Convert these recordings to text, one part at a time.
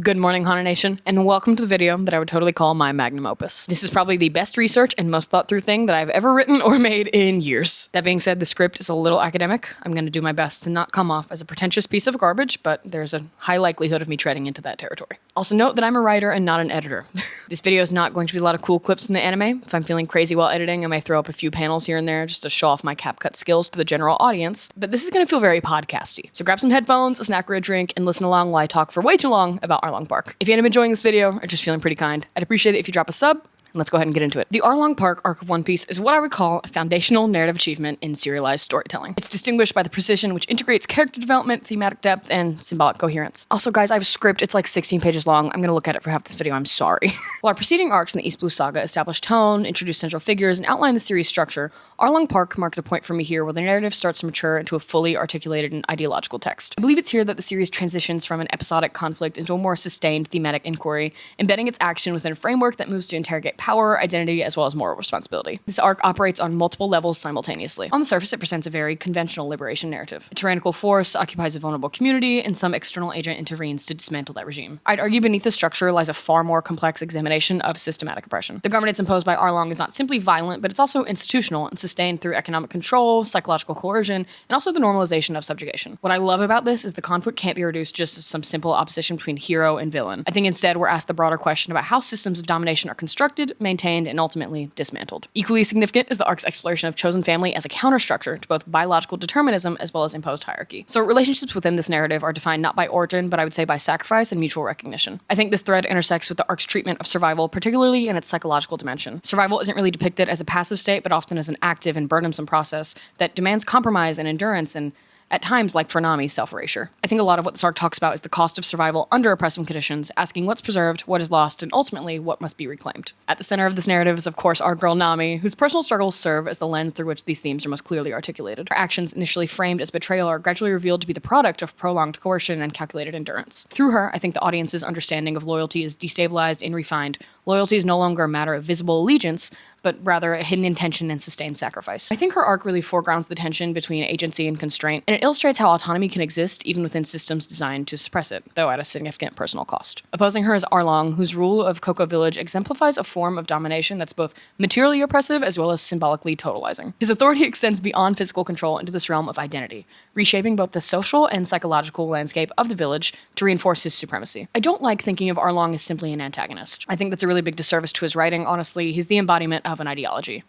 Good morning, HANA Nation, and welcome to the video that I would totally call my magnum opus. This is probably the best research and most thought through thing that I've ever written or made in years. That being said, the script is a little academic. I'm going to do my best to not come off as a pretentious piece of garbage, but there's a high likelihood of me treading into that territory. Also note that I'm a writer and not an editor. This video is not going to be a lot of cool clips from the anime. If I'm feeling crazy while editing, I may throw up a few panels here and there just to show off my CapCut skills to the general audience, but this is going to feel very podcasty. So grab some headphones, a snack or a drink, and listen along while I talk for way too long about ARLONG PARK. If you end up enjoying this video or just feeling pretty kind, I'd appreciate it if you drop a sub. And let's go ahead and get into it. The ARLONG PARK arc of One Piece is what I would call a foundational narrative achievement in serialized storytelling. It's distinguished by the precision which integrates character development, thematic depth, and symbolic coherence. Also, guys, I have a script. It's like 16 pages long. I'm gonna look at it for half this video. I'm sorry. While our preceding arcs in the East Blue Saga established tone, introduced central figures, and outlined the series structure, ARLONG PARK marked a point for me here where the narrative starts to mature into a fully articulated and ideological text. I believe it's here that the series transitions from an episodic conflict into a more sustained thematic inquiry, embedding its action within a framework that moves to interrogate power, identity, as well as moral responsibility. This arc operates on multiple levels simultaneously. On the surface, it presents a very conventional liberation narrative. A tyrannical force occupies a vulnerable community, and some external agent intervenes to dismantle that regime. I'd argue beneath the structure lies a far more complex examination of systematic oppression. The governance imposed by ARLONG is not simply violent, but it's also institutional and sustained through economic control, psychological coercion, and also the normalization of subjugation. What I love about this is the conflict can't be reduced just to some simple opposition between hero and villain. I think instead we're asked the broader question about how systems of domination are constructed, maintained, and ultimately dismantled. Equally significant is the arc's exploration of chosen family as a counterstructure to both biological determinism as well as imposed hierarchy. So relationships within this narrative are defined not by origin, but I would say by sacrifice and mutual recognition. I think this thread intersects with the arc's treatment of survival, particularly in its psychological dimension. Survival isn't really depicted as a passive state, but often as an active and burdensome process that demands compromise and endurance and at times, like for Nami's self-erasure. I think a lot of what this arc talks about is the cost of survival under oppressive conditions, asking what's preserved, what is lost, and ultimately what must be reclaimed. At the center of this narrative is, of course, our girl Nami, whose personal struggles serve as the lens through which these themes are most clearly articulated. Her actions, initially framed as betrayal, are gradually revealed to be the product of prolonged coercion and calculated endurance. Through her, I think the audience's understanding of loyalty is destabilized and refined. Loyalty is no longer a matter of visible allegiance, but rather a hidden intention and sustained sacrifice. I think her arc really foregrounds the tension between agency and constraint, and it illustrates how autonomy can exist even within systems designed to suppress it, though at a significant personal cost. Opposing her is ARLONG, whose rule of Cocoa Village exemplifies a form of domination that's both materially oppressive as well as symbolically totalizing. His authority extends beyond physical control into this realm of identity, reshaping both the social and psychological landscape of the village to reinforce his supremacy. I don't like thinking of ARLONG as simply an antagonist. I think that's a really big disservice to his writing. Honestly, he's the embodiment of an ideology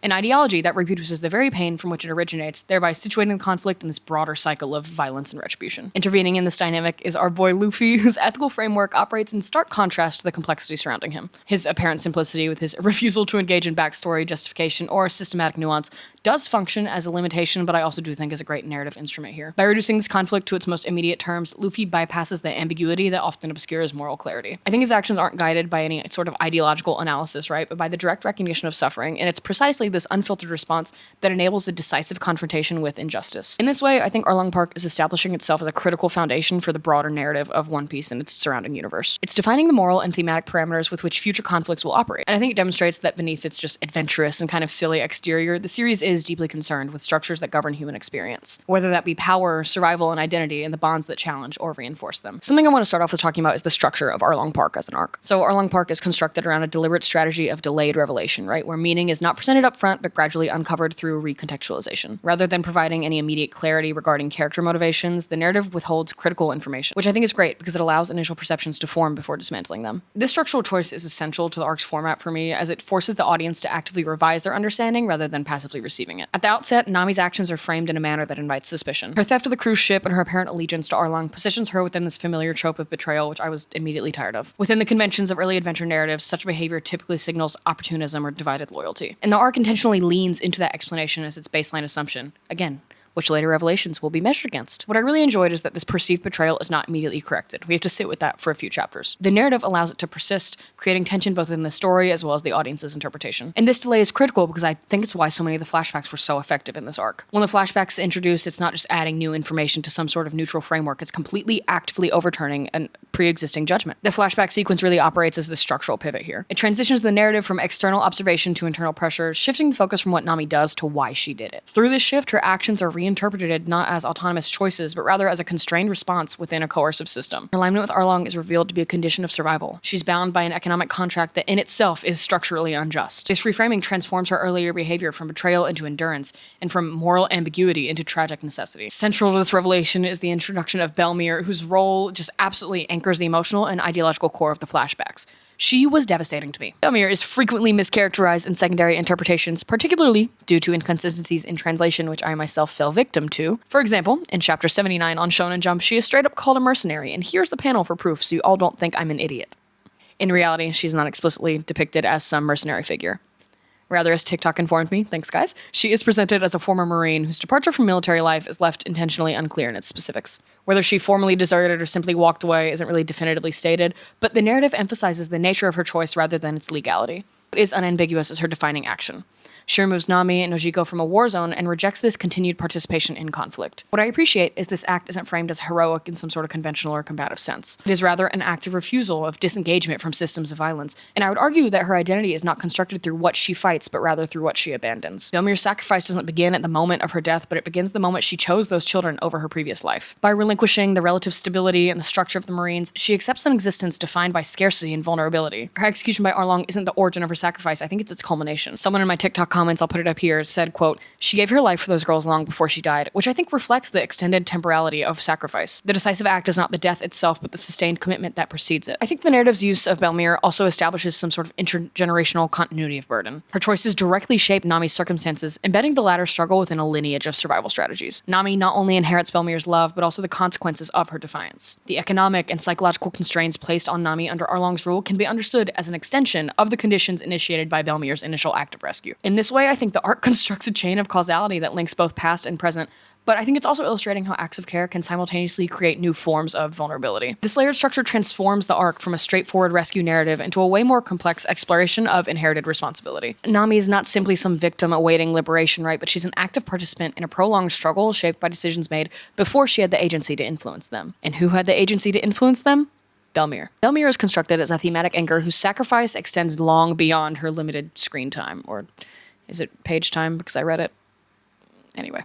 that reproduces the very pain from which it originates, thereby situating the conflict in this broader cycle of violence and retribution. Intervening in this dynamic is our boy Luffy, whose ethical framework operates in stark contrast to the complexity surrounding him. His apparent simplicity, with his refusal to engage in backstory, justification, or systematic nuance, does function as a limitation, but I also do think is a great narrative instrument here. By reducing this conflict to its most immediate terms, Luffy bypasses the ambiguity that often obscures moral clarity. I think his actions aren't guided by any sort of ideological analysis, right, but by the direct recognition of suffering, and it's precisely this unfiltered response that enables a decisive confrontation with injustice. In this way, I think ARLONG PARK is establishing itself as a critical foundation for the broader narrative of One Piece and its surrounding universe. It's defining the moral and thematic parameters with which future conflicts will operate, and I think it demonstrates that beneath its just adventurous and kind of silly exterior, the series is deeply concerned with structures that govern human experience, whether that be power, survival, and identity, and the bonds that challenge or reinforce them. Something I want to start off with talking about is the structure of ARLONG PARK as an arc. So ARLONG PARK is constructed around a deliberate strategy of delayed revelation, right, where meaning is not presented up front, but gradually uncovered through recontextualization. Rather than providing any immediate clarity regarding character motivations, the narrative withholds critical information, which I think is great because it allows initial perceptions to form before dismantling them. This structural choice is essential to the arc's format for me, as it forces the audience to actively revise their understanding rather than passively receiving it. At the outset, Nami's actions are framed in a manner that invites suspicion. Her theft of the cruise ship and her apparent allegiance to ARLONG positions her within this familiar trope of betrayal, which I was immediately tired of. Within the conventions of early adventure narratives, such behavior typically signals opportunism or divided loyalty. And the arc intentionally leans into that explanation as its baseline assumption. Again, which later revelations will be measured against. What I really enjoyed is that this perceived betrayal is not immediately corrected. We have to sit with that for a few chapters. The narrative allows it to persist, creating tension both in the story as well as the audience's interpretation. And this delay is critical because I think it's why so many of the flashbacks were so effective in this arc. When the flashbacks introduce, it's not just adding new information to some sort of neutral framework, it's completely actively overturning a pre-existing judgment. The flashback sequence really operates as the structural pivot here. It transitions the narrative from external observation to internal pressure, shifting the focus from what Nami does to why she did it. Through this shift, her actions are reinterpreted not as autonomous choices, but rather as a constrained response within a coercive system. Her alignment with Arlong is revealed to be a condition of survival. She's bound by an economic contract that in itself is structurally unjust. This reframing transforms her earlier behavior from betrayal into endurance, and from moral ambiguity into tragic necessity. Central to this revelation is the introduction of Bellemere, whose role just absolutely anchors the emotional and ideological core of the flashbacks. She was devastating to me. Bellemere is frequently mischaracterized in secondary interpretations, particularly due to inconsistencies in translation, which I myself fell victim to. For example, in chapter 79 on Shonen Jump, she is straight up called a mercenary, and here's the panel for proof so you all don't think I'm an idiot. In reality, she's not explicitly depicted as some mercenary figure. Rather, as TikTok informed me, thanks guys, she is presented as a former Marine whose departure from military life is left intentionally unclear in its specifics. Whether she formally deserted or simply walked away isn't really definitively stated, but the narrative emphasizes the nature of her choice rather than its legality. It is unambiguous as her defining action. She removes Nami and Nojiko from a war zone and rejects this continued participation in conflict. What I appreciate is this act isn't framed as heroic in some sort of conventional or combative sense. It is rather an active refusal of disengagement from systems of violence, and I would argue that her identity is not constructed through what she fights, but rather through what she abandons. Bellemere's sacrifice doesn't begin at the moment of her death, but it begins the moment she chose those children over her previous life. By relinquishing the relative stability and the structure of the Marines, she accepts an existence defined by scarcity and vulnerability. Her execution by Arlong isn't the origin of her sacrifice, I think it's its culmination. Someone in my TikTok comments, I'll put it up here, said, quote, "She gave her life for those girls long before she died," which I think reflects the extended temporality of sacrifice. The decisive act is not the death itself, but the sustained commitment that precedes it. I think the narrative's use of Bellemere also establishes some sort of intergenerational continuity of burden. Her choices directly shape Nami's circumstances, embedding the latter's struggle within a lineage of survival strategies. Nami not only inherits Bellemere's love, but also the consequences of her defiance. The economic and psychological constraints placed on Nami under Arlong's rule can be understood as an extension of the conditions initiated by Bellemere's initial act of rescue. In this way, I think the arc constructs a chain of causality that links both past and present, but I think it's also illustrating how acts of care can simultaneously create new forms of vulnerability. This layered structure transforms the arc from a straightforward rescue narrative into a way more complex exploration of inherited responsibility. Nami is not simply some victim awaiting liberation, right, but she's an active participant in a prolonged struggle shaped by decisions made before she had the agency to influence them. And who had the agency to influence them? Bellemere. Bellemere is constructed as a thematic anchor whose sacrifice extends long beyond her limited screen time, or is it page time because I read it? Anyway.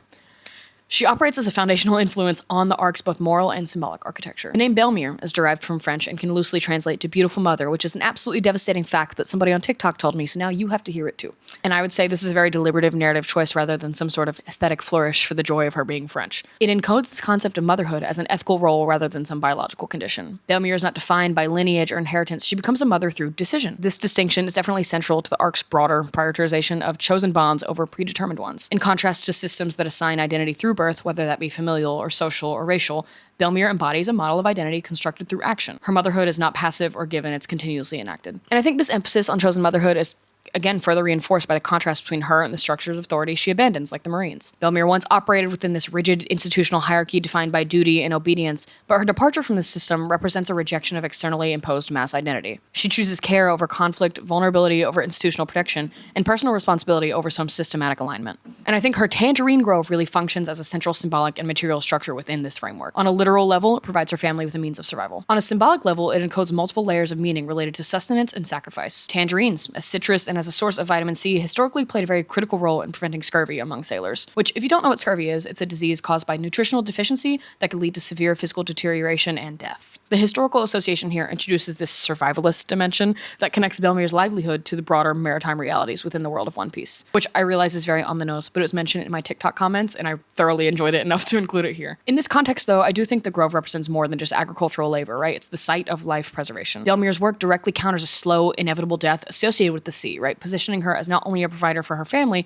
She operates as a foundational influence on the arc's both moral and symbolic architecture. The name Bellemere is derived from French and can loosely translate to beautiful mother, which is an absolutely devastating fact that somebody on TikTok told me, so now you have to hear it too. And I would say this is a very deliberative narrative choice rather than some sort of aesthetic flourish for the joy of her being French. It encodes this concept of motherhood as an ethical role rather than some biological condition. Bellemere is not defined by lineage or inheritance, she becomes a mother through decision. This distinction is definitely central to the arc's broader prioritization of chosen bonds over predetermined ones. In contrast to systems that assign identity through birth, whether that be familial or social or racial, Bellemere embodies a model of identity constructed through action. Her motherhood is not passive or given, it's continuously enacted. And I think this emphasis on chosen motherhood is again further reinforced by the contrast between her and the structures of authority she abandons, like the Marines. Bellemere once operated within this rigid institutional hierarchy defined by duty and obedience, but her departure from this system represents a rejection of externally imposed mass identity. She chooses care over conflict, vulnerability over institutional protection, and personal responsibility over some systematic alignment. And I think her Tangerine Grove really functions as a central symbolic and material structure within this framework. On a literal level, it provides her family with a means of survival. On a symbolic level, it encodes multiple layers of meaning related to sustenance and sacrifice. Tangerines, as citrus and as a source of vitamin C, historically played a very critical role in preventing scurvy among sailors, which, if you don't know what scurvy is, it's a disease caused by nutritional deficiency that could lead to severe physical deterioration and death. The historical association here introduces this survivalist dimension that connects Bellemere's livelihood to the broader maritime realities within the world of One Piece, which I realize is very ominous, but it was mentioned in my TikTok comments, and I thoroughly enjoyed it enough to include it here. In this context, though, I do think the Grove represents more than just agricultural labor, right? It's the site of life preservation. Bellemere's work directly counters a slow, inevitable death associated with the sea, right? Positioning her as not only a provider for her family,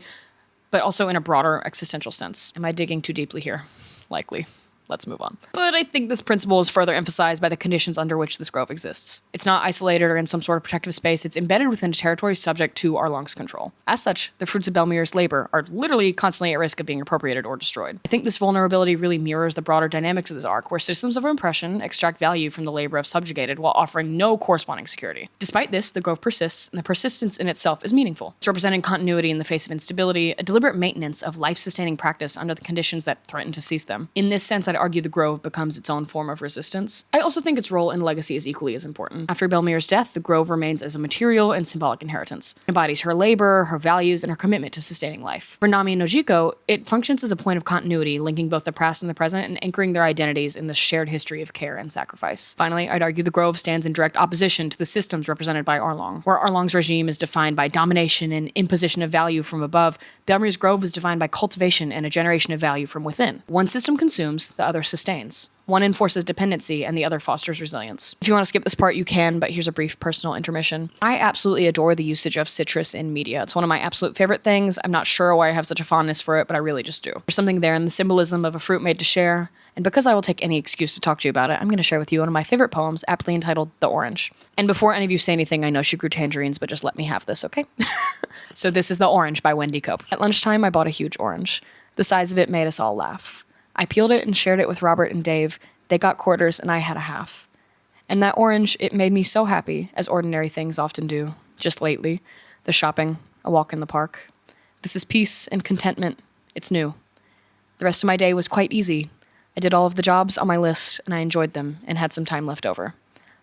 but also in a broader existential sense. Am I digging too deeply here? Likely. Let's move on. But I think this principle is further emphasized by the conditions under which this grove exists. It's not isolated or in some sort of protective space, it's embedded within a territory subject to Arlong's control. As such, the fruits of Bellemere's labor are literally constantly at risk of being appropriated or destroyed. I think this vulnerability really mirrors the broader dynamics of this arc, where systems of oppression extract value from the labor of subjugated while offering no corresponding security. Despite this, the grove persists, and the persistence in itself is meaningful. It's representing continuity in the face of instability, a deliberate maintenance of life-sustaining practice under the conditions that threaten to seize them. In this sense, I I'd argue the Grove becomes its own form of resistance. I also think its role in legacy is equally as important. After Bellemere's death, the Grove remains as a material and symbolic inheritance. It embodies her labor, her values, and her commitment to sustaining life. For Nami and Nojiko, it functions as a point of continuity, linking both the past and the present and anchoring their identities in this shared history of care and sacrifice. Finally, I'd argue the Grove stands in direct opposition to the systems represented by Arlong. Where Arlong's regime is defined by domination and imposition of value from above, Bellemere's Grove is defined by cultivation and a generation of value from within. One system consumes, the other sustains. One enforces dependency and the other fosters resilience. If you want to skip this part, you can, but here's a brief personal intermission. I absolutely adore the usage of citrus in media. It's one of my absolute favorite things. I'm not sure why I have such a fondness for it, but I really just do. There's something there in the symbolism of a fruit made to share, and because I will take any excuse to talk to you about it, I'm going to share with you one of my favorite poems, aptly entitled The Orange. And before any of you say anything, I know she grew tangerines, but just let me have this, okay? So this is The Orange by Wendy Cope. At lunchtime, I bought a huge orange. The size of it made us all laugh. I peeled it and shared it with Robert and Dave. They got quarters and I had a half. And that orange, it made me so happy, as ordinary things often do, just lately. The shopping, a walk in the park. This is peace and contentment. It's new. The rest of my day was quite easy. I did all of the jobs on my list and I enjoyed them and had some time left over.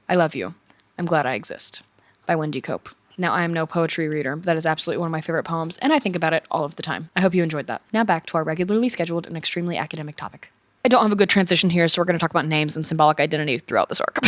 I love you. I'm glad I exist. By Wendy Cope. Now, I am no poetry reader, but that is absolutely one of my favorite poems, and I think about it all of the time. I hope you enjoyed that. Now back to our regularly scheduled and extremely academic topic. I don't have a good transition here, so we're going to talk about names and symbolic identity throughout this arc.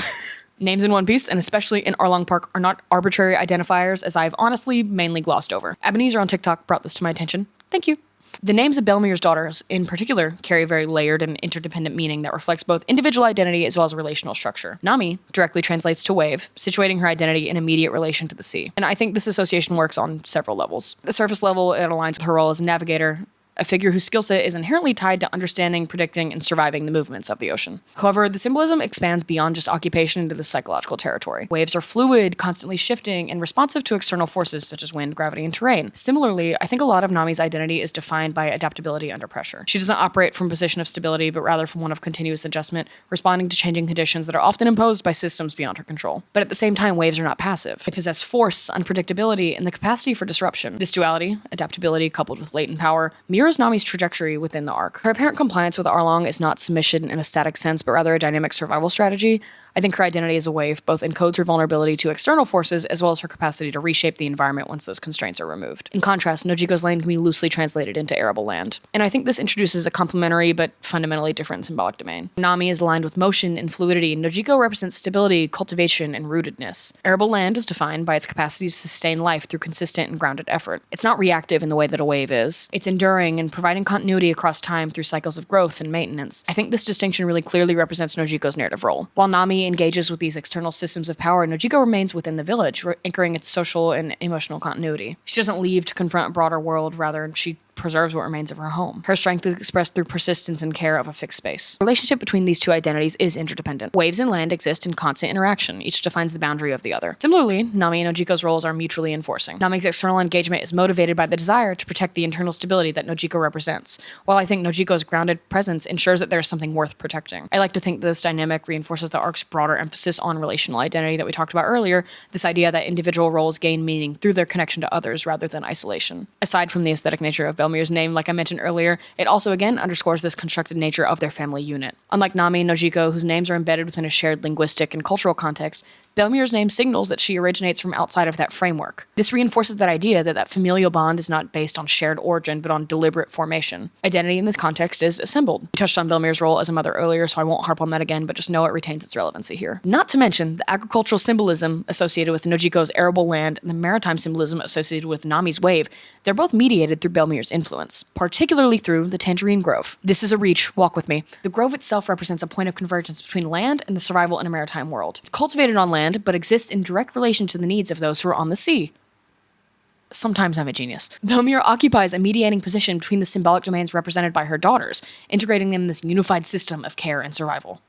Names in One Piece, and especially in Arlong Park, are not arbitrary identifiers, as I've honestly mainly glossed over. Ebenezer on TikTok brought this to my attention. Thank you. The names of Bellemere's daughters, in particular, carry a very layered and interdependent meaning that reflects both individual identity as well as relational structure. Nami directly translates to wave, situating her identity in immediate relation to the sea. And I think this association works on several levels. At the surface level, it aligns with her role as a navigator, a figure whose skill set is inherently tied to understanding, predicting, and surviving the movements of the ocean. However, the symbolism expands beyond just occupation into the psychological territory. Waves are fluid, constantly shifting, and responsive to external forces such as wind, gravity, and terrain. Similarly, I think a lot of Nami's identity is defined by adaptability under pressure. She doesn't operate from a position of stability, but rather from one of continuous adjustment, responding to changing conditions that are often imposed by systems beyond her control. But at the same time, waves are not passive. They possess force, unpredictability, and the capacity for disruption. This duality, adaptability coupled with latent power, mirrors Nami's trajectory within the arc. Her apparent compliance with Arlong is not submission in a static sense, but rather a dynamic survival strategy. I think her identity as a wave both encodes her vulnerability to external forces as well as her capacity to reshape the environment once those constraints are removed. In contrast, Nojiko's land can be loosely translated into arable land. And I think this introduces a complementary but fundamentally different symbolic domain. Nami is aligned with motion and fluidity. Nojiko represents stability, cultivation, and rootedness. Arable land is defined by its capacity to sustain life through consistent and grounded effort. It's not reactive in the way that a wave is. It's enduring and providing continuity across time through cycles of growth and maintenance. I think this distinction really clearly represents Nojiko's narrative role. While Nami engages with these external systems of power, Nojiko remains within the village, anchoring its social and emotional continuity. She doesn't leave to confront a broader world, rather, she preserves what remains of her home. Her strength is expressed through persistence and care of a fixed space. The relationship between these two identities is interdependent. Waves and land exist in constant interaction. Each defines the boundary of the other. Similarly, Nami and Nojiko's roles are mutually enforcing. Nami's external engagement is motivated by the desire to protect the internal stability that Nojiko represents, while I think Nojiko's grounded presence ensures that there is something worth protecting. I like to think this dynamic reinforces the arc's broader emphasis on relational identity that we talked about earlier, this idea that individual roles gain meaning through their connection to others rather than isolation. Aside from the aesthetic nature of Bellemere's name, like I mentioned earlier, it also again underscores this constructed nature of their family unit. Unlike Nami and Nojiko, whose names are embedded within a shared linguistic and cultural context, Bellemere's name signals that she originates from outside of that framework. This reinforces that idea that familial bond is not based on shared origin, but on deliberate formation. Identity in this context is assembled. We touched on Bellemere's role as a mother earlier, so I won't harp on that again, but just know it retains its relevancy here. Not to mention the agricultural symbolism associated with Nojiko's arable land and the maritime symbolism associated with Nami's wave. They're both mediated through Bellemere's influence, particularly through the Tangerine Grove. This is a reach, walk with me. The grove itself represents a point of convergence between land and the survival in a maritime world. It's cultivated on land, but exists in direct relation to the needs of those who are on the sea. Sometimes I'm a genius. Bellemere occupies a mediating position between the symbolic domains represented by her daughters, integrating them in this unified system of care and survival.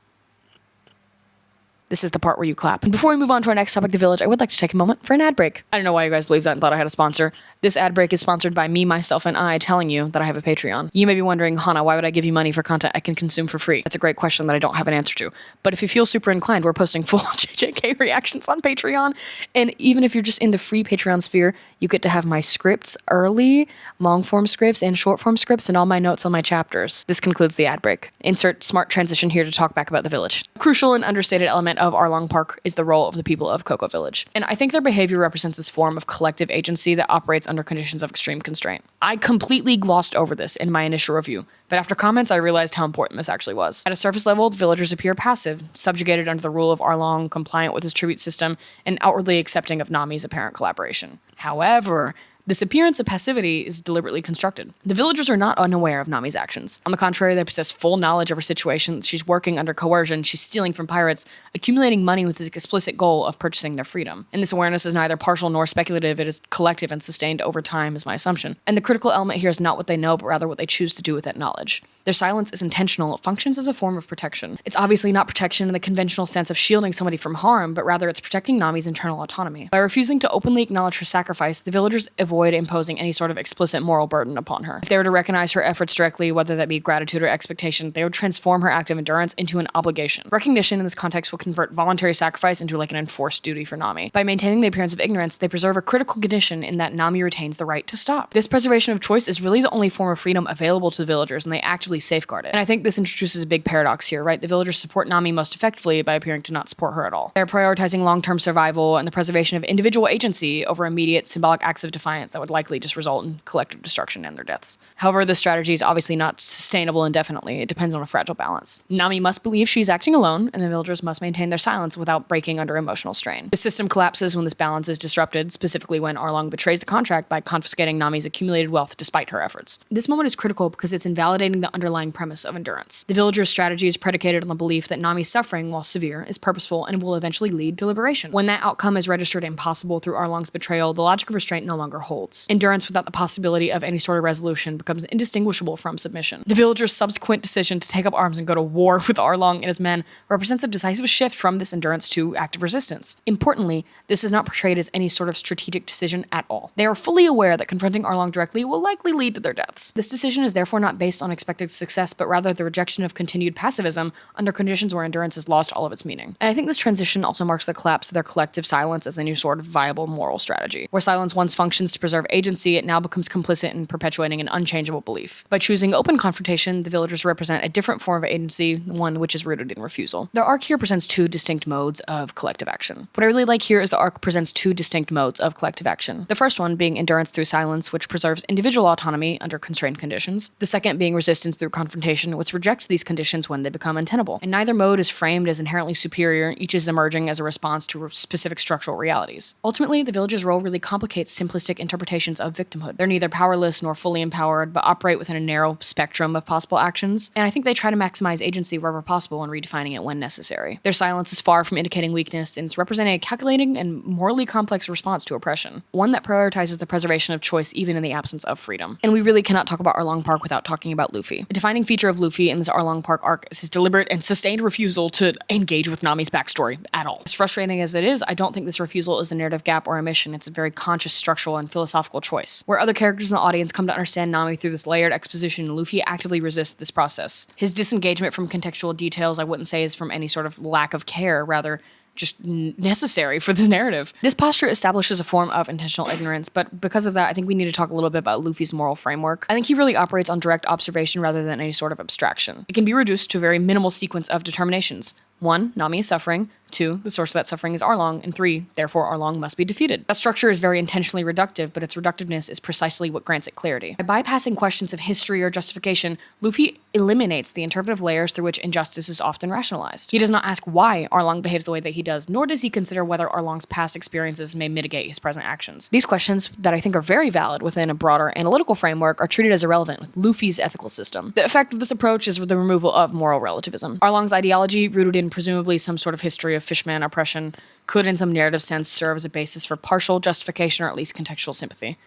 This is the part where you clap. And before we move on to our next topic, the village, I would like to take a moment for an ad break. I don't know why you guys believe that and thought I had a sponsor. This ad break is sponsored by me, myself, and I telling you that I have a Patreon. You may be wondering, Hana, why would I give you money for content I can consume for free? That's a great question that I don't have an answer to. But if you feel super inclined, we're posting full JJK reactions on Patreon. And even if you're just in the free Patreon sphere, you get to have my scripts early, long form scripts and short form scripts, and all my notes on my chapters. This concludes the ad break. Insert smart transition here to talk back about the village. A crucial and understated element of ARLONG PARK is the role of the people of Cocoa Village. And I think their behavior represents this form of collective agency that operates under conditions of extreme constraint. I completely glossed over this in my initial review, but after comments I realized how important this actually was. At a surface level, the villagers appear passive, subjugated under the rule of Arlong, compliant with his tribute system, and outwardly accepting of Nami's apparent collaboration. However, this appearance of passivity is deliberately constructed. The villagers are not unaware of Nami's actions. On the contrary, they possess full knowledge of her situation. She's working under coercion, she's stealing from pirates, accumulating money with the explicit goal of purchasing their freedom. And this awareness is neither partial nor speculative, it is collective and sustained over time, is my assumption. And the critical element here is not what they know, but rather what they choose to do with that knowledge. Their silence is intentional, it functions as a form of protection. It's obviously not protection in the conventional sense of shielding somebody from harm, but rather it's protecting Nami's internal autonomy. By refusing to openly acknowledge her sacrifice, the villagers avoid imposing any sort of explicit moral burden upon her. If they were to recognize her efforts directly, whether that be gratitude or expectation, they would transform her act of endurance into an obligation. Recognition in this context will convert voluntary sacrifice into like an enforced duty for Nami. By maintaining the appearance of ignorance, they preserve a critical condition in that Nami retains the right to stop. This preservation of choice is really the only form of freedom available to the villagers, and they actively safeguard it. And I think this introduces a big paradox here, right? The villagers support Nami most effectively by appearing to not support her at all. They're prioritizing long-term survival and the preservation of individual agency over immediate symbolic acts of defiance that would likely just result in collective destruction and their deaths. However, this strategy is obviously not sustainable indefinitely. It depends on a fragile balance. Nami must believe she's acting alone, and the villagers must maintain their silence without breaking under emotional strain. The system collapses when this balance is disrupted, specifically when Arlong betrays the contract by confiscating Nami's accumulated wealth despite her efforts. This moment is critical because it's invalidating the underlying premise of endurance. The villagers' strategy is predicated on the belief that Nami's suffering, while severe, is purposeful and will eventually lead to liberation. When that outcome is registered impossible through Arlong's betrayal, the logic of restraint no longer holds. Endurance without the possibility of any sort of resolution becomes indistinguishable from submission. The villagers' subsequent decision to take up arms and go to war with Arlong and his men represents a decisive shift from this endurance to active resistance. Importantly, this is not portrayed as any sort of strategic decision at all. They are fully aware that confronting Arlong directly will likely lead to their deaths. This decision is therefore not based on expected success, but rather the rejection of continued passivism under conditions where endurance has lost all of its meaning. And I think this transition also marks the collapse of their collective silence as a new sort of viable moral strategy. Where silence once functions to preserve agency, it now becomes complicit in perpetuating an unchangeable belief. By choosing open confrontation, the villagers represent a different form of agency, one which is rooted in refusal. The arc here presents two distinct modes of collective action. What I really like here is the arc presents two distinct modes of collective action. The first one being endurance through silence, which preserves individual autonomy under constrained conditions. The second being resistance through confrontation, which rejects these conditions when they become untenable. And neither mode is framed as inherently superior, each is emerging as a response to specific structural realities. Ultimately, the villager's role really complicates simplistic interpretations of victimhood. They're neither powerless nor fully empowered, but operate within a narrow spectrum of possible actions, and I think they try to maximize agency wherever possible and redefining it when necessary. Their silence is far from indicating weakness, and it's representing a calculating and morally complex response to oppression, one that prioritizes the preservation of choice even in the absence of freedom. And we really cannot talk about Arlong Park without talking about Luffy. A defining feature of Luffy in this Arlong Park arc is his deliberate and sustained refusal to engage with Nami's backstory at all. As frustrating as it is, I don't think this refusal is a narrative gap or omission. It's a very conscious structural and philosophical choice. Where other characters in the audience come to understand Nami through this layered exposition, Luffy actively resists this process. His disengagement from contextual details I wouldn't say is from any sort of lack of care, rather just necessary for this narrative. This posture establishes a form of intentional ignorance, but because of that, I think we need to talk a little bit about Luffy's moral framework. I think he really operates on direct observation rather than any sort of abstraction. It can be reduced to a very minimal sequence of determinations. 1. Nami is suffering. 2. The source of that suffering is Arlong. And 3. Therefore, Arlong must be defeated. That structure is very intentionally reductive, but its reductiveness is precisely what grants it clarity. By bypassing questions of history or justification, Luffy eliminates the interpretive layers through which injustice is often rationalized. He does not ask why Arlong behaves the way that he does, nor does he consider whether Arlong's past experiences may mitigate his present actions. These questions, that I think are very valid within a broader analytical framework, are treated as irrelevant with Luffy's ethical system. The effect of this approach is the removal of moral relativism. Arlong's ideology, rooted in presumably some sort of history of fishman oppression, could in some narrative sense serve as a basis for partial justification or at least contextual sympathy.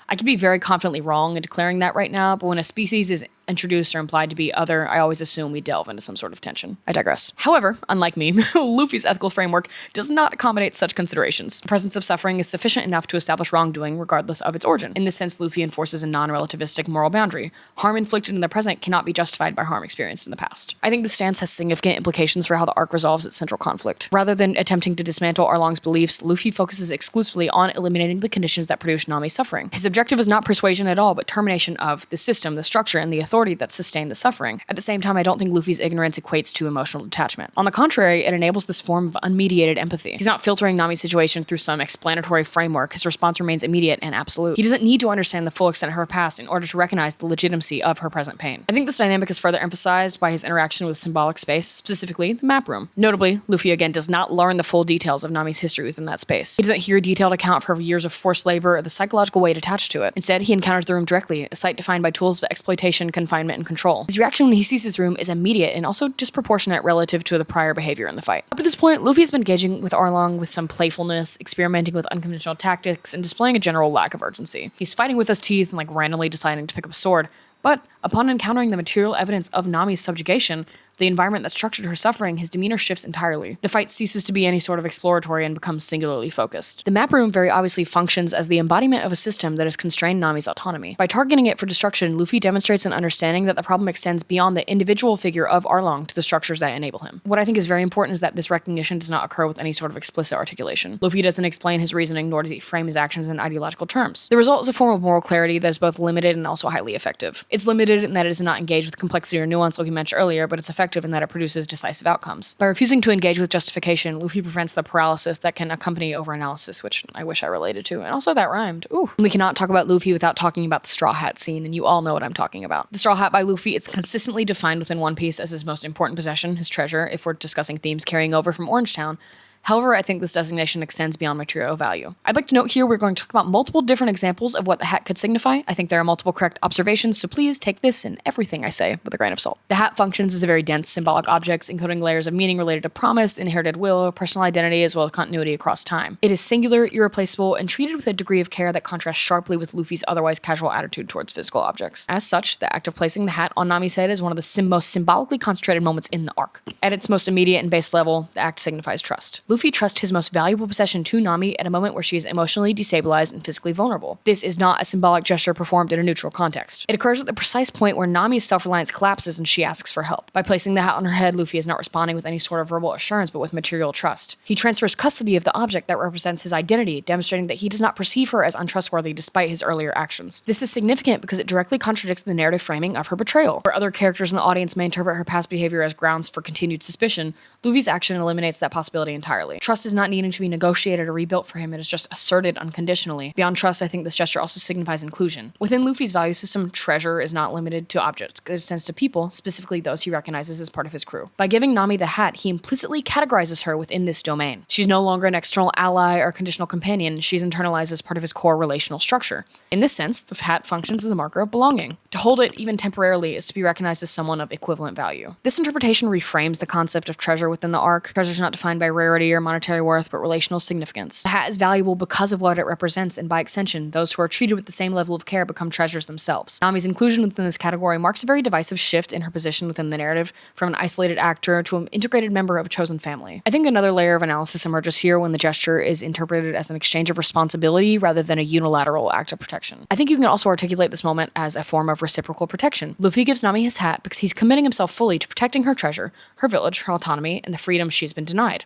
I could be very confidently wrong in declaring that right now, but when a species is introduced or implied to be other, I always assume we delve into some sort of tension. I digress. However, unlike me, Luffy's ethical framework does not accommodate such considerations. The presence of suffering is sufficient enough to establish wrongdoing regardless of its origin. In this sense, Luffy enforces a non-relativistic moral boundary. Harm inflicted in the present cannot be justified by harm experienced in the past. I think this stance has significant implications for how the arc resolves its central conflict. Rather than attempting to dismantle Arlong's beliefs, Luffy focuses exclusively on eliminating the conditions that produce Nami's suffering. His objective is not persuasion at all, but termination of the system, the structure, and the authority that sustain the suffering. At the same time, I don't think Luffy's ignorance equates to emotional detachment. On the contrary, it enables this form of unmediated empathy. He's not filtering Nami's situation through some explanatory framework. His response remains immediate and absolute. He doesn't need to understand the full extent of her past in order to recognize the legitimacy of her present pain. I think this dynamic is further emphasized by his interaction with symbolic space, specifically the map room. Notably, Luffy again does not learn the full details of Nami's history within that space. He doesn't hear a detailed account of her years of forced labor or the psychological weight attached to it. Instead, he encounters the room directly, a site defined by tools of exploitation, confinement, and control. His reaction when he sees his room is immediate and also disproportionate relative to the prior behavior in the fight. Up to this point, Luffy has been engaging with Arlong with some playfulness, experimenting with unconventional tactics, and displaying a general lack of urgency. He's fighting with his teeth and randomly deciding to pick up a sword, but upon encountering the material evidence of Nami's subjugation, the environment that structured her suffering, his demeanor shifts entirely. The fight ceases to be any sort of exploratory and becomes singularly focused. The map room very obviously functions as the embodiment of a system that has constrained Nami's autonomy. By targeting it for destruction, Luffy demonstrates an understanding that the problem extends beyond the individual figure of Arlong to the structures that enable him. What I think is very important is that this recognition does not occur with any sort of explicit articulation. Luffy doesn't explain his reasoning, nor does he frame his actions in ideological terms. The result is a form of moral clarity that is both limited and also highly effective. It's limited in that it does not engage with complexity or nuance like we mentioned earlier, but it's effective in that it produces decisive outcomes. By refusing to engage with justification, Luffy prevents the paralysis that can accompany overanalysis, which I wish I related to, and also that rhymed. Ooh. We cannot talk about Luffy without talking about the Straw Hat scene, and you all know what I'm talking about. The Straw Hat by Luffy, it's consistently defined within One Piece as his most important possession, his treasure, if we're discussing themes carrying over from Orangetown. However, I think this designation extends beyond material value. I'd like to note here we're going to talk about multiple different examples of what the hat could signify. I think there are multiple correct observations, so please take this and everything I say with a grain of salt. The hat functions as a very dense symbolic object, encoding layers of meaning related to promise, inherited will, personal identity, as well as continuity across time. It is singular, irreplaceable, and treated with a degree of care that contrasts sharply with Luffy's otherwise casual attitude towards physical objects. As such, the act of placing the hat on Nami's head is one of the most symbolically concentrated moments in the arc. At its most immediate and base level, the act signifies trust. Luffy trusts his most valuable possession to Nami at a moment where she is emotionally destabilized and physically vulnerable. This is not a symbolic gesture performed in a neutral context. It occurs at the precise point where Nami's self-reliance collapses and she asks for help. By placing the hat on her head, Luffy is not responding with any sort of verbal assurance, but with material trust. He transfers custody of the object that represents his identity, demonstrating that he does not perceive her as untrustworthy despite his earlier actions. This is significant because it directly contradicts the narrative framing of her betrayal. Where other characters in the audience may interpret her past behavior as grounds for continued suspicion, Luffy's action eliminates that possibility entirely. Trust is not needing to be negotiated or rebuilt for him, it is just asserted unconditionally. Beyond trust, I think this gesture also signifies inclusion. Within Luffy's value system, treasure is not limited to objects, it extends to people, specifically those he recognizes as part of his crew. By giving Nami the hat, he implicitly categorizes her within this domain. She's no longer an external ally or conditional companion, she's internalized as part of his core relational structure. In this sense, the hat functions as a marker of belonging. To hold it, even temporarily, is to be recognized as someone of equivalent value. This interpretation reframes the concept of treasure within the arc. Treasure is not defined by rarity or monetary worth, but relational significance. The hat is valuable because of what it represents, and by extension, those who are treated with the same level of care become treasures themselves. Nami's inclusion within this category marks a very divisive shift in her position within the narrative, from an isolated actor to an integrated member of a chosen family. I think another layer of analysis emerges here when the gesture is interpreted as an exchange of responsibility rather than a unilateral act of protection. I think you can also articulate this moment as a form of reciprocal protection. Luffy gives Nami his hat because he's committing himself fully to protecting her treasure, her village, her autonomy, and the freedom she's been denied.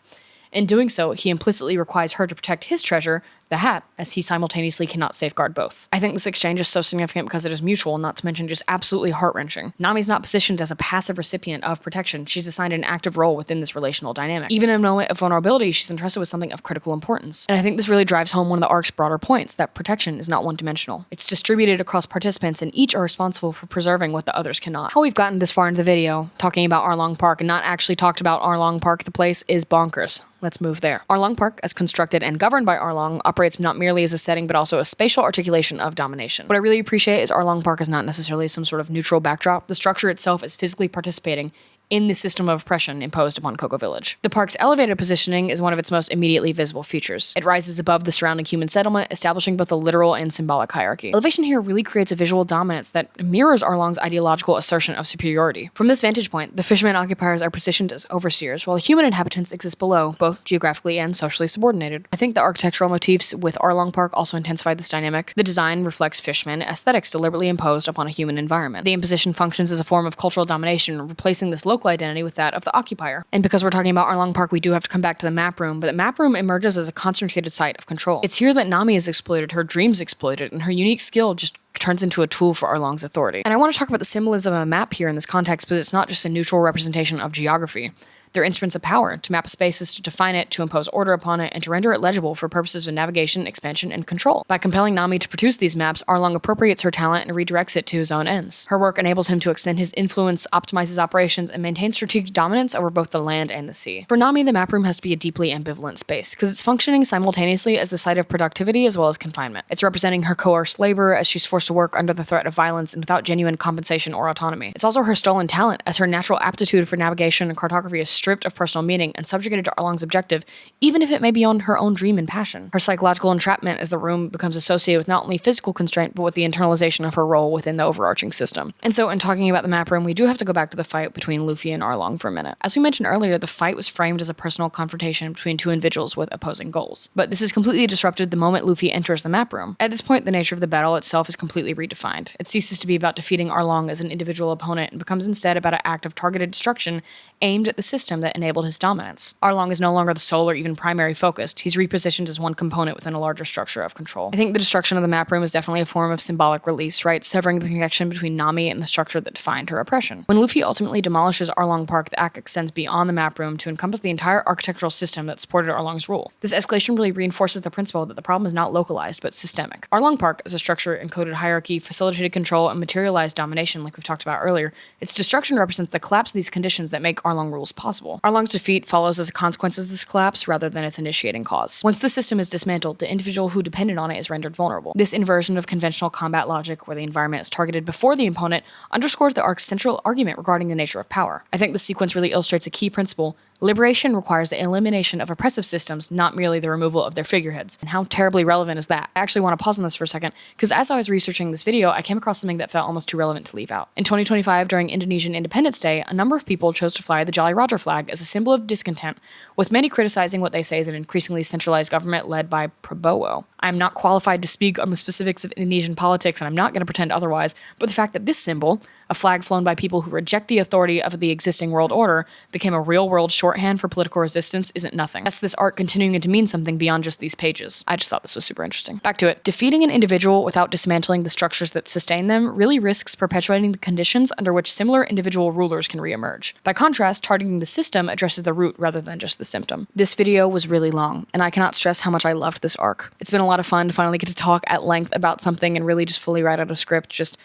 In doing so, he implicitly requires her to protect his treasure, the hat, as he simultaneously cannot safeguard both. I think this exchange is so significant because it is mutual, not to mention just absolutely heart-wrenching. Nami's not positioned as a passive recipient of protection, she's assigned an active role within this relational dynamic. Even in a moment of vulnerability, she's entrusted with something of critical importance. And I think this really drives home one of the arc's broader points, that protection is not one-dimensional. It's distributed across participants, and each are responsible for preserving what the others cannot. How we've gotten this far into the video, talking about Arlong Park, and not actually talked about Arlong Park, the place, is bonkers. Let's move there. Arlong Park, as constructed and governed by Arlong, operates not merely as a setting, but also a spatial articulation of domination. What I really appreciate is Arlong Park is not necessarily some sort of neutral backdrop. The structure itself is physically participating in the system of oppression imposed upon Cocoa Village. The park's elevated positioning is one of its most immediately visible features. It rises above the surrounding human settlement, establishing both a literal and symbolic hierarchy. Elevation here really creates a visual dominance that mirrors Arlong's ideological assertion of superiority. From this vantage point, the fishermen occupiers are positioned as overseers, while human inhabitants exist below, both geographically and socially subordinated. I think the architectural motifs with Arlong Park also intensify this dynamic. The design reflects fishmen aesthetics deliberately imposed upon a human environment. The imposition functions as a form of cultural domination, replacing this local identity with that of the occupier. And because we're talking about Arlong Park, we do have to come back to the map room, but the map room emerges as a concentrated site of control. It's here that Nami is exploited, her dreams exploited, and her unique skill just turns into a tool for Arlong's authority. And I want to talk about the symbolism of a map here in this context, but it's not just a neutral representation of geography. They're instruments of power. To map a space is to define it, to impose order upon it, and to render it legible for purposes of navigation, expansion, and control. By compelling Nami to produce these maps, Arlong appropriates her talent and redirects it to his own ends. Her work enables him to extend his influence, optimize his operations, and maintain strategic dominance over both the land and the sea. For Nami, the map room has to be a deeply ambivalent space, because it's functioning simultaneously as the site of productivity as well as confinement. It's representing her coerced labor as she's forced to work under the threat of violence and without genuine compensation or autonomy. It's also her stolen talent, as her natural aptitude for navigation and cartography is stripped of personal meaning and subjugated to Arlong's objective, even if it may be on her own dream and passion. Her psychological entrapment as the room becomes associated with not only physical constraint, but with the internalization of her role within the overarching system. And so in talking about the map room, we do have to go back to the fight between Luffy and Arlong for a minute. As we mentioned earlier, the fight was framed as a personal confrontation between two individuals with opposing goals. But this is completely disrupted the moment Luffy enters the map room. At this point, the nature of the battle itself is completely redefined. It ceases to be about defeating Arlong as an individual opponent and becomes instead about an act of targeted destruction aimed at the system that enabled his dominance. Arlong is no longer the sole or even primary focused. He's repositioned as one component within a larger structure of control. I think the destruction of the map room is definitely a form of symbolic release, right? Severing the connection between Nami and the structure that defined her oppression. When Luffy ultimately demolishes Arlong Park, the act extends beyond the map room to encompass the entire architectural system that supported Arlong's rule. This escalation really reinforces the principle that the problem is not localized, but systemic. Arlong Park is a structure encoded hierarchy, facilitated control, and materialized domination like we've talked about earlier. Its destruction represents the collapse of these conditions that make Arlong rules possible. Arlong's defeat follows as a consequence of this collapse rather than its initiating cause. Once the system is dismantled, the individual who depended on it is rendered vulnerable. This inversion of conventional combat logic, where the environment is targeted before the opponent, underscores the arc's central argument regarding the nature of power. I think the sequence really illustrates a key principle. Liberation requires the elimination of oppressive systems, not merely the removal of their figureheads. And how terribly relevant is that? I actually want to pause on this for a second, because as I was researching this video, I came across something that felt almost too relevant to leave out. In 2025, during Indonesian Independence Day, a number of people chose to fly the Jolly Roger flag as a symbol of discontent, with many criticizing what they say is an increasingly centralized government led by Prabowo. I'm not qualified to speak on the specifics of Indonesian politics, and I'm not going to pretend otherwise, but the fact that this symbol, a flag flown by people who reject the authority of the existing world order, became a real-world shorthand for political resistance isn't nothing. That's this art continuing to mean something beyond just these pages. I just thought this was super interesting. Back to it. Defeating an individual without dismantling the structures that sustain them really risks perpetuating the conditions under which similar individual rulers can reemerge. By contrast, targeting the system addresses the root rather than just the symptom. This video was really long, and I cannot stress how much I loved this arc. It's been a lot of fun to finally get to talk at length about something and really just fully write out a script, just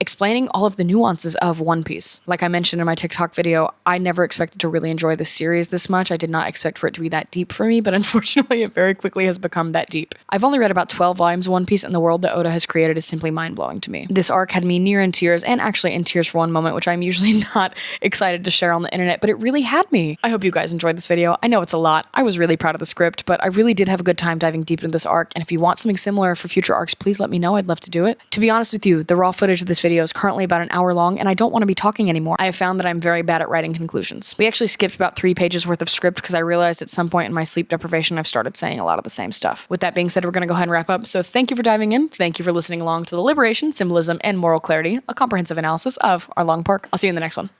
explaining all of the nuances of One Piece. Like I mentioned in my TikTok video, I never expected to really enjoy this series this much. I did not expect for it to be that deep for me, but unfortunately it very quickly has become that deep. I've only read about 12 volumes of One Piece, and the world that Oda has created is simply mind-blowing to me. This arc had me near in tears, and actually in tears for one moment, which I'm usually not excited to share on the internet, but it really had me. I hope you guys enjoyed this video. I know it's a lot. I was really proud of the script, but I really did have a good time diving deep into this arc, and if you want something similar for future arcs, please let me know. I'd love to do it. To be honest with you, the raw footage of this video is currently about an hour long, and I don't want to be talking anymore. I have found that I'm very bad at writing conclusions. We actually skipped about 3 pages worth of script because I realized at some point in my sleep deprivation I've started saying a lot of the same stuff. With that being said, we're going to go ahead and wrap up. So thank you for diving in. Thank you for listening along to the liberation, symbolism, and moral clarity, a comprehensive analysis of Arlong Park. I'll see you in the next one.